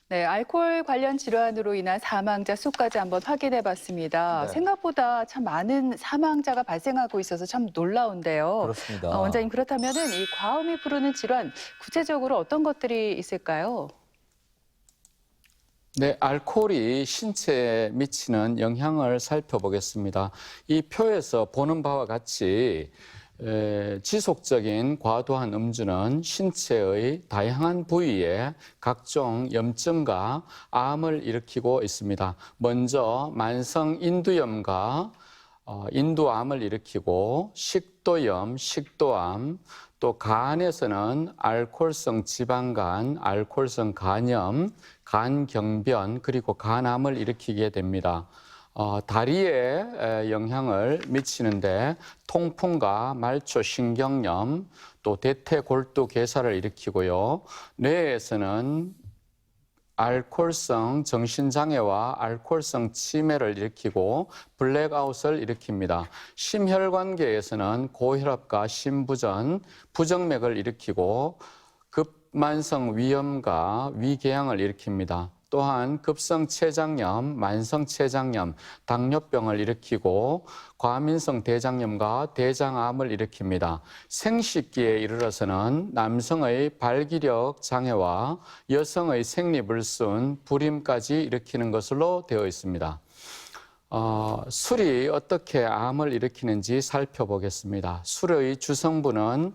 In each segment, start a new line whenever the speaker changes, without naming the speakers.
네, 알코올 관련 질환으로 인한 사망자 수까지 한번 확인해 봤습니다.
네,
생각보다 참 많은 사망자가 발생하고 있어서 참 놀라운데요. 원장님,
그렇습니다.
그렇다면은 이 과음이 부르는 질환, 구체적으로 어떤 것들이 있을까요?
네, 알코올이 신체에 미치는 영향을 살펴보겠습니다. 이 표에서 보는 바와 같이 지속적인 과도한 음주는 신체의 다양한 부위에 각종 염증과 암을 일으키고 있습니다. 먼저 만성 인두염과 인두암을 일으키고 식도염, 식도암, 또 간에서는 알코올성 지방간, 알코올성 간염, 간경변, 그리고 간암을 일으키게 됩니다. 다리에 영향을 미치는데 통풍과 말초신경염, 또 대퇴골두괴사를 일으키고요. 뇌에서는 알코올성 정신장애와 알코올성 치매를 일으키고 블랙아웃을 일으킵니다. 심혈관계에서는 고혈압과 심부전, 부정맥을 일으키고 급만성 위염과 위궤양을 일으킵니다. 또한 급성췌장염, 만성췌장염, 당뇨병을 일으키고 과민성 대장염과 대장암을 일으킵니다. 생식기에 이르러서는 남성의 발기력 장애와 여성의 생리불순, 불임까지 일으키는 것으로 되어 있습니다. 술이 어떻게 암을 일으키는지 살펴보겠습니다. 술의 주성분은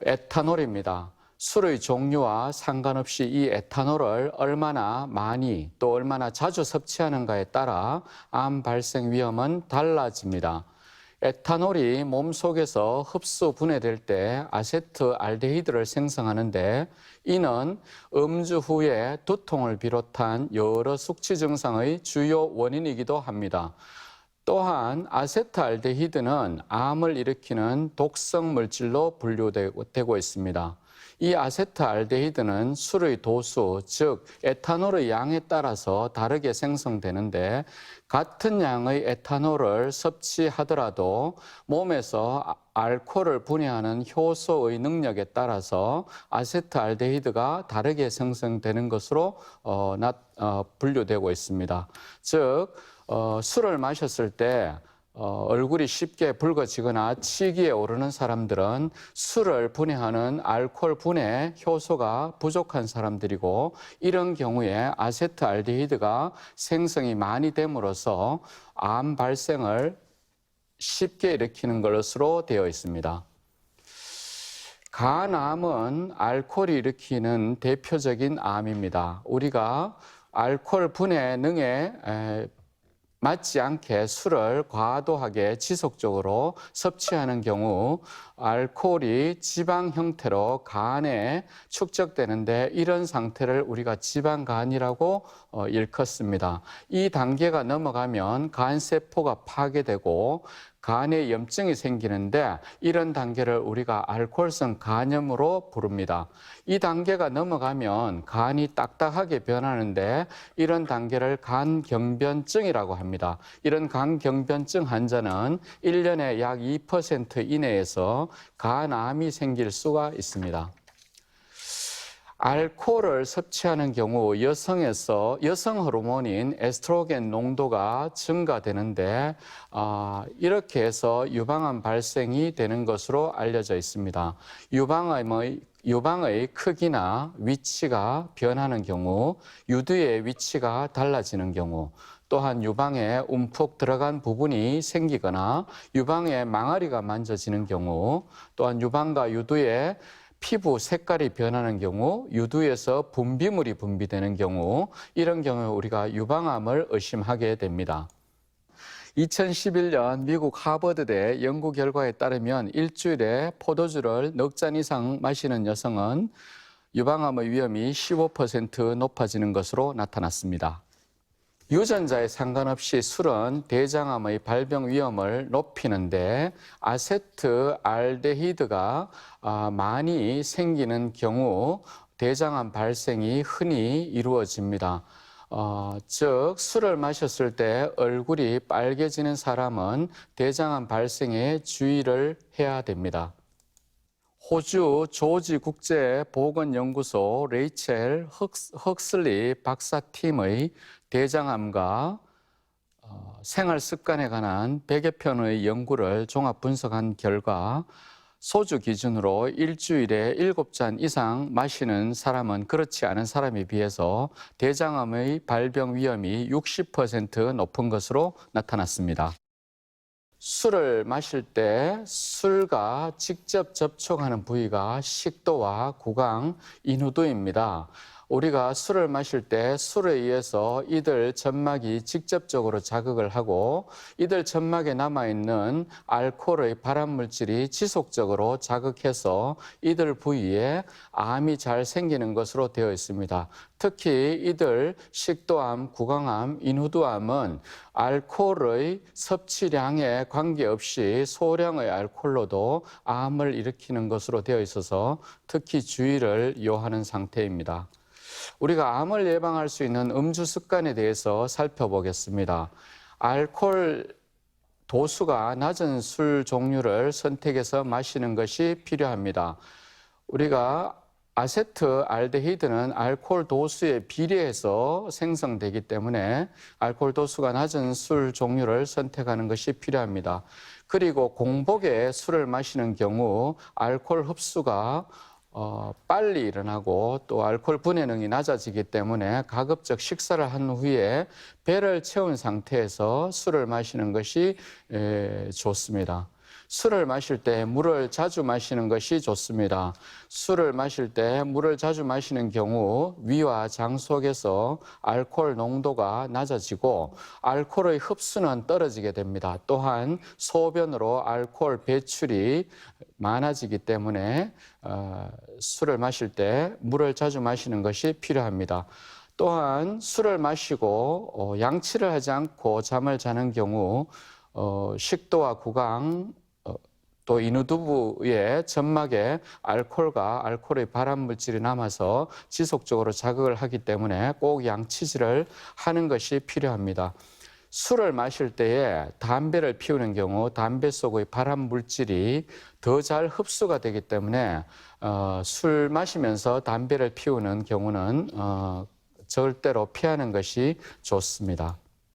에탄올입니다. 술의 종류와 상관없이 이 에탄올을 얼마나 많이 또 얼마나 자주 섭취하는가에 따라 암 발생 위험은 달라집니다. 에탄올이 몸속에서 흡수 분해될 때 아세트알데히드를 생성하는데 이는 음주 후에 두통을 비롯한 여러 숙취 증상의 주요 원인이기도 합니다. 또한 아세트알데히드는 암을 일으키는 독성 물질로 분류되고 있습니다. 이 아세트알데히드는 술의 도수, 즉 에탄올의 양에 따라서 다르게 생성되는데 같은 양의 에탄올을 섭취하더라도 몸에서 알코올을 분해하는 효소의 능력에 따라서 아세트알데히드가 다르게 생성되는 것으로 분류되고 있습니다. 즉 술을 마셨을 때 얼굴이 쉽게 붉어지거나 치기에 오르는 사람들은 술을 분해하는 알코올 분해 효소가 부족한 사람들이고 이런 경우에 아세트알데히드가 생성이 많이 됨으로써 암 발생을 쉽게 일으키는 것으로 되어 있습니다. 간암은 알코올이 일으키는 대표적인 암입니다. 우리가 알코올 분해 능에 맞지 않게 술을 과도하게 지속적으로 섭취하는 경우 알코올이 지방 형태로 간에 축적되는데 이런 상태를 우리가 지방간이라고 일컫습니다. 이 단계가 넘어가면 간세포가 파괴되고 간에 염증이 생기는데 이런 단계를 우리가 알코올성 간염으로 부릅니다. 이 단계가 넘어가면 간이 딱딱하게 변하는데 이런 단계를 간경변증이라고 합니다. 이런 간경변증 환자는 1년에 약 2% 이내에서 간암이 생길 수가 있습니다. 알코올을 섭취하는 경우 여성 호르몬인 에스트로겐 농도가 증가되는데 이렇게 해서 유방암 발생이 되는 것으로 알려져 있습니다. 유방의 크기나 위치가 변하는 경우, 유두의 위치가 달라지는 경우, 또한 유방에 움푹 들어간 부분이 생기거나 유방에 망아리가 만져지는 경우, 또한 유방과 유두에 피부 색깔이 변하는 경우, 유두에서 분비물이 분비되는 경우, 이런 경우에 우리가 유방암을 의심하게 됩니다. 2011년 미국 하버드대 연구 결과에 따르면 일주일에 포도주를 넉 잔 이상 마시는 여성은 유방암의 위험이 15% 높아지는 것으로 나타났습니다. 유전자에 상관없이 술은 대장암의 발병 위험을 높이는데 아세트알데히드가 많이 생기는 경우 대장암 발생이 흔히 이루어집니다. 즉 술을 마셨을 때 얼굴이 빨개지는 사람은 대장암 발생에 주의를 해야 됩니다. 호주 조지 국제 보건연구소 레이첼 헉슬리 박사팀의 대장암과 생활 습관에 관한 100여 편의 연구를 종합 분석한 결과 소주 기준으로 일주일에 7잔 이상 마시는 사람은 그렇지 않은 사람에 비해서 대장암의 발병 위험이 60% 높은 것으로 나타났습니다. 술을 마실 때 술과 직접 접촉하는 부위가 식도와 구강, 인후두입니다. 우리가 술을 마실 때 술에 의해서 이들 점막이 직접적으로 자극을 하고 이들 점막에 남아있는 알코올의 발암물질이 지속적으로 자극해서 이들 부위에 암이 잘 생기는 것으로 되어 있습니다. 특히 이들 식도암, 구강암, 인후두암은 알코올의 섭취량에 관계없이 소량의 알코올로도 암을 일으키는 것으로 되어 있어서 특히 주의를 요하는 상태입니다. 우리가 암을 예방할 수 있는 음주 습관에 대해서 살펴보겠습니다. 알코올 도수가 낮은 술 종류를 선택해서 마시는 것이 필요합니다. 우리가 아세트알데히드는 알코올 도수에 비례해서 생성되기 때문에 알코올 도수가 낮은 술 종류를 선택하는 것이 필요합니다. 그리고 공복에 술을 마시는 경우 알코올 흡수가 빨리 일어나고 또 알코올 분해능이 낮아지기 때문에 가급적 식사를 한 후에 배를 채운 상태에서 술을 마시는 것이 좋습니다. 술을 마실 때 물을 자주 마시는 것이 좋습니다. 술을 마실 때 물을 자주 마시는 경우 위와 장 속에서 알코올 농도가 낮아지고 알코올의 흡수는 떨어지게 됩니다. 또한 소변으로 알코올 배출이 많아지기 때문에 술을 마실 때 물을 자주 마시는 것이 필요합니다. 또한 술을 마시고 양치를 하지 않고 잠을 자는 경우 식도와 구강 또 인후두부의 점막에 알코올과 알코올의 발암물질이 남아서 지속적으로 자극을 하기 때문에 꼭 양치질을 하는 것이 필요합니다. 술을 마실 때에 담배를 피우는 경우 담배 속의 발암물질이 더 잘 흡수가 되기 때문에 술 마시면서 담배를 피우는 경우는 절대로 피하는 것이 좋습니다.